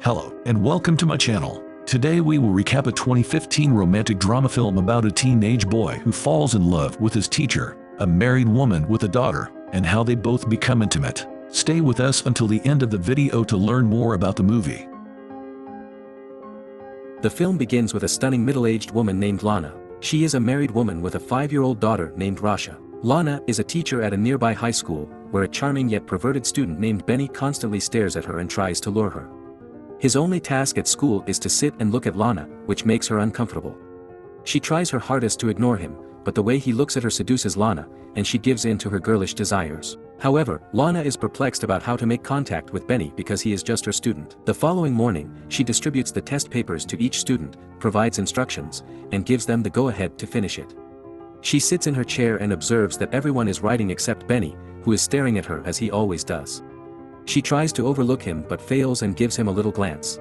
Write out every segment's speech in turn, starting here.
Hello, and welcome to my channel. Today we will recap a 2015 romantic drama film about a teenage boy who falls in love with his teacher, a married woman with a daughter, and how they both become intimate. Stay with us until the end of the video to learn more about the movie. The film begins with a stunning middle-aged woman named Lana. She is a married woman with a 5-year-old daughter named Rasha. Lana is a teacher at a nearby high school, where a charming yet perverted student named Benny constantly stares at her and tries to lure her. His only task at school is to sit and look at Lana, which makes her uncomfortable. She tries her hardest to ignore him, but the way he looks at her seduces Lana, and she gives in to her girlish desires. However, Lana is perplexed about how to make contact with Benny because he is just her student. The following morning, she distributes the test papers to each student, provides instructions, and gives them the go-ahead to finish it. She sits in her chair and observes that everyone is writing except Benny, who is staring at her as he always does. She tries to overlook him but fails and gives him a little glance.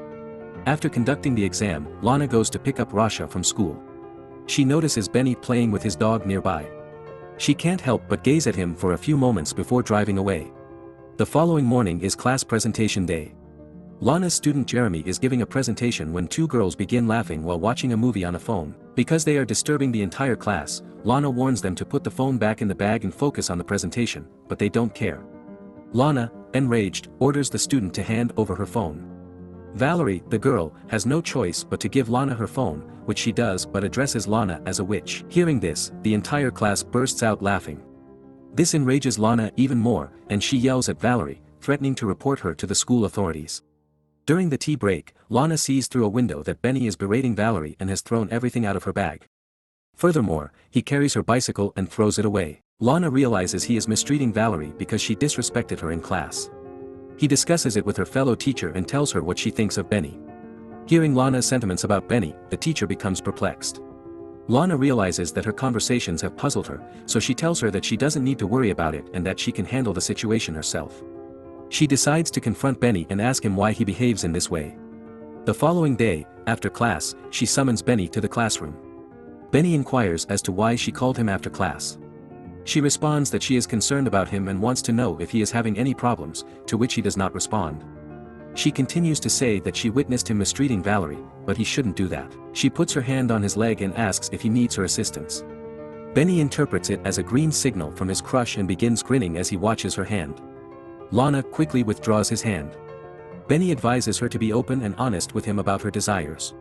After conducting the exam, Lana goes to pick up Rasha from school. She notices Benny playing with his dog nearby. She can't help but gaze at him for a few moments before driving away. The following morning is class presentation day. Lana's student Jeremy is giving a presentation when two girls begin laughing while watching a movie on a phone. Because they are disturbing the entire class, Lana warns them to put the phone back in the bag and focus on the presentation, but they don't care. Lana, enraged, orders the student to hand over her phone. Valerie, the girl, has no choice but to give Lana her phone, which she does but addresses Lana as a witch. Hearing this, the entire class bursts out laughing. This enrages Lana even more, and she yells at Valerie, threatening to report her to the school authorities. During the tea break, Lana sees through a window that Benny is berating Valerie and has thrown everything out of her bag. Furthermore, he carries her bicycle and throws it away. Lana realizes he is mistreating Valerie because she disrespected her in class. He discusses it with her fellow teacher and tells her what she thinks of Benny. Hearing Lana's sentiments about Benny, the teacher becomes perplexed. Lana realizes that her conversations have puzzled her, so she tells her that she doesn't need to worry about it and that she can handle the situation herself. She decides to confront Benny and ask him why he behaves in this way. The following day, after class, she summons Benny to the classroom. Benny inquires as to why she called him after class. She responds that she is concerned about him and wants to know if he is having any problems, to which he does not respond. She continues to say that she witnessed him mistreating Valerie, but he shouldn't do that. She puts her hand on his leg and asks if he needs her assistance. Benny interprets it as a green signal from his crush and begins grinning as he watches her hand. Lana quickly withdraws his hand. Benny advises her to be open and honest with him about her desires.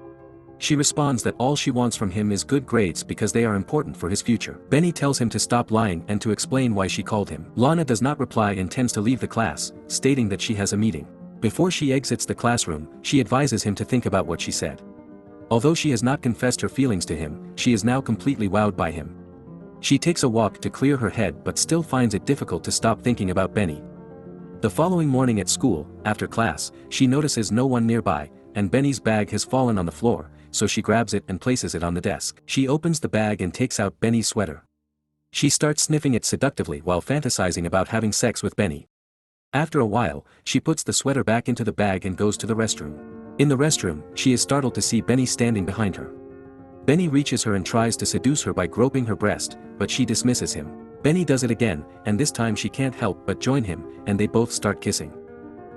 She responds that all she wants from him is good grades because they are important for his future. Benny tells him to stop lying and to explain why she called him. Lana does not reply and tends to leave the class, stating that she has a meeting. Before she exits the classroom, she advises him to think about what she said. Although she has not confessed her feelings to him, she is now completely wowed by him. She takes a walk to clear her head but still finds it difficult to stop thinking about Benny. The following morning at school, after class, she notices no one nearby, and Benny's bag has fallen on the floor, so she grabs it and places it on the desk. She opens the bag and takes out Benny's sweater. She starts sniffing it seductively while fantasizing about having sex with Benny. After a while, she puts the sweater back into the bag and goes to the restroom. In the restroom, she is startled to see Benny standing behind her. Benny reaches her and tries to seduce her by groping her breast, but she dismisses him. Benny does it again, and this time she can't help but join him, and they both start kissing.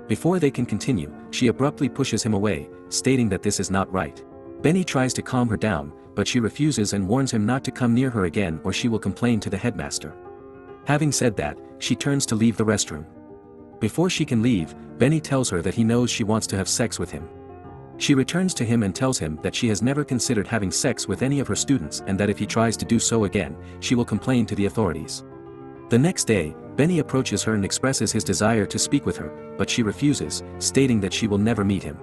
Before they can continue, she abruptly pushes him away, stating that this is not right. Benny tries to calm her down, but she refuses and warns him not to come near her again or she will complain to the headmaster. Having said that, she turns to leave the restroom. Before she can leave, Benny tells her that he knows she wants to have sex with him. She returns to him and tells him that she has never considered having sex with any of her students and that if he tries to do so again, she will complain to the authorities. The next day, Benny approaches her and expresses his desire to speak with her, but she refuses, stating that she will never meet him.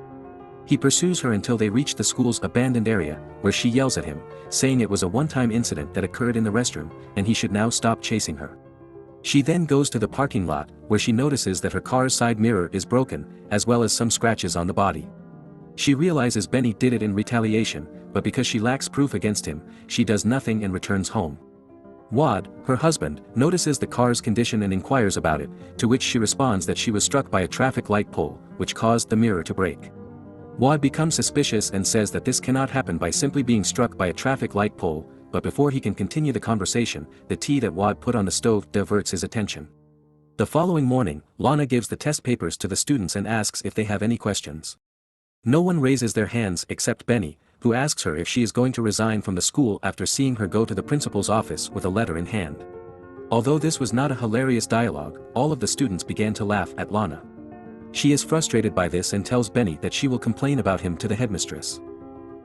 He pursues her until they reach the school's abandoned area, where she yells at him, saying it was a one-time incident that occurred in the restroom, and he should now stop chasing her. She then goes to the parking lot, where she notices that her car's side mirror is broken, as well as some scratches on the body. She realizes Benny did it in retaliation, but because she lacks proof against him, she does nothing and returns home. Wad, her husband, notices the car's condition and inquires about it, to which she responds that she was struck by a traffic light pole, which caused the mirror to break. Wad becomes suspicious and says that this cannot happen by simply being struck by a traffic light pole, but before he can continue the conversation, the tea that Wad put on the stove diverts his attention. The following morning, Lana gives the test papers to the students and asks if they have any questions. No one raises their hands except Benny, who asks her if she is going to resign from the school after seeing her go to the principal's office with a letter in hand. Although this was not a hilarious dialogue, all of the students began to laugh at Lana. She is frustrated by this and tells Benny that she will complain about him to the headmistress.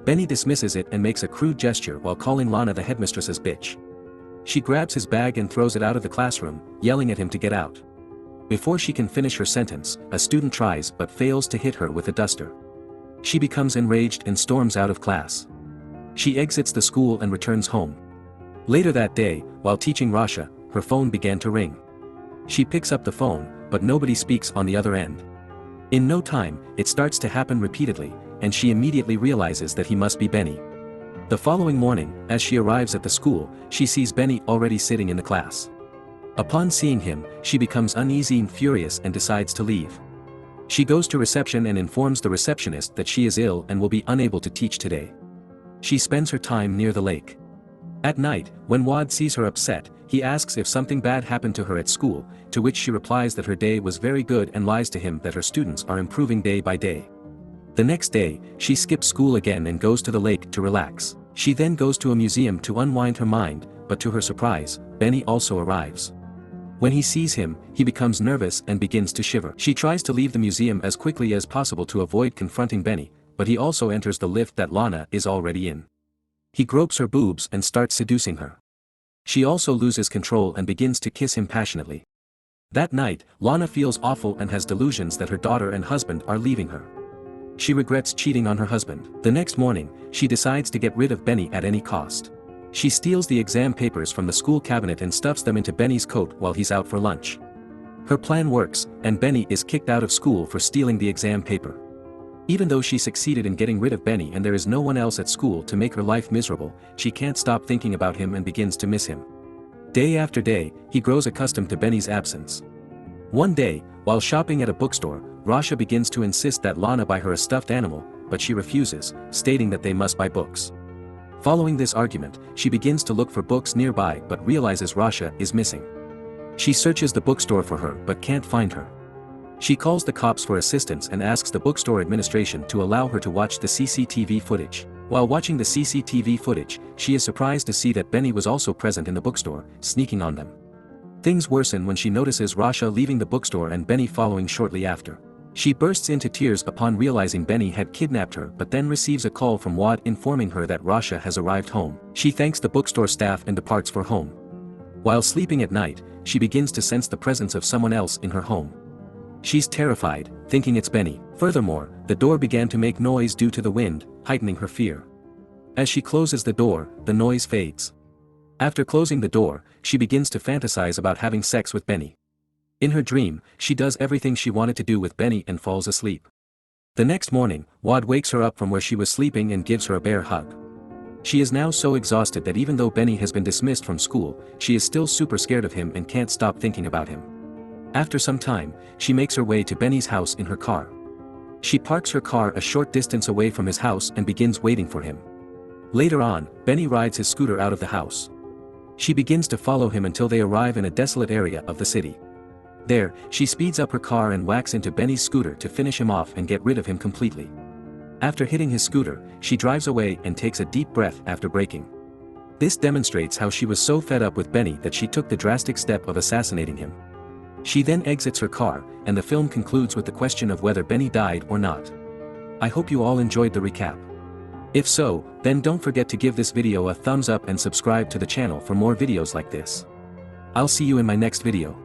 Benny dismisses it and makes a crude gesture while calling Lana the headmistress's bitch. She grabs his bag and throws it out of the classroom, yelling at him to get out. Before she can finish her sentence, a student tries but fails to hit her with a duster. She becomes enraged and storms out of class. She exits the school and returns home. Later that day, while teaching Rasha, her phone began to ring. She picks up the phone, but nobody speaks on the other end. In no time, it starts to happen repeatedly, and she immediately realizes that he must be Benny. The following morning, as she arrives at the school, she sees Benny already sitting in the class. Upon seeing him, she becomes uneasy and furious and decides to leave. She goes to reception and informs the receptionist that she is ill and will be unable to teach today. She spends her time near the lake. At night, when Wad sees her upset, he asks if something bad happened to her at school, to which she replies that her day was very good and lies to him that her students are improving day by day. The next day, she skips school again and goes to the lake to relax. She then goes to a museum to unwind her mind, but to her surprise, Benny also arrives. When he sees him, he becomes nervous and begins to shiver. She tries to leave the museum as quickly as possible to avoid confronting Benny, but he also enters the lift that Lana is already in. He gropes her boobs and starts seducing her. She also loses control and begins to kiss him passionately. That night, Lana feels awful and has delusions that her daughter and husband are leaving her. She regrets cheating on her husband. The next morning, she decides to get rid of Benny at any cost. She steals the exam papers from the school cabinet and stuffs them into Benny's coat while he's out for lunch. Her plan works, and Benny is kicked out of school for stealing the exam paper. Even though she succeeded in getting rid of Benny and there is no one else at school to make her life miserable, she can't stop thinking about him and begins to miss him. Day after day, he grows accustomed to Benny's absence. One day, while shopping at a bookstore, Rasha begins to insist that Lana buy her a stuffed animal, but she refuses, stating that they must buy books. Following this argument, she begins to look for books nearby but realizes Rasha is missing. She searches the bookstore for her but can't find her. She calls the cops for assistance and asks the bookstore administration to allow her to watch the CCTV footage. While watching the CCTV footage, she is surprised to see that Benny was also present in the bookstore, sneaking on them. Things worsen when she notices Rasha leaving the bookstore and Benny following shortly after. She bursts into tears upon realizing Benny had kidnapped her but then receives a call from Wad informing her that Rasha has arrived home. She thanks the bookstore staff and departs for home. While sleeping at night, she begins to sense the presence of someone else in her home. She's terrified, thinking it's Benny. Furthermore, the door began to make noise due to the wind, heightening her fear. As she closes the door, the noise fades. After closing the door, she begins to fantasize about having sex with Benny. In her dream, she does everything she wanted to do with Benny and falls asleep. The next morning, Wad wakes her up from where she was sleeping and gives her a bear hug. She is now so exhausted that even though Benny has been dismissed from school, she is still super scared of him and can't stop thinking about him. After some time, she makes her way to Benny's house in her car. She parks her car a short distance away from his house and begins waiting for him. Later on, Benny rides his scooter out of the house. She begins to follow him until they arrive in a desolate area of the city. There, she speeds up her car and whacks into Benny's scooter to finish him off and get rid of him completely. After hitting his scooter, she drives away and takes a deep breath after braking. This demonstrates how she was so fed up with Benny that she took the drastic step of assassinating him. She then exits her car, and the film concludes with the question of whether Benny died or not. I hope you all enjoyed the recap. If so, then don't forget to give this video a thumbs up and subscribe to the channel for more videos like this. I'll see you in my next video.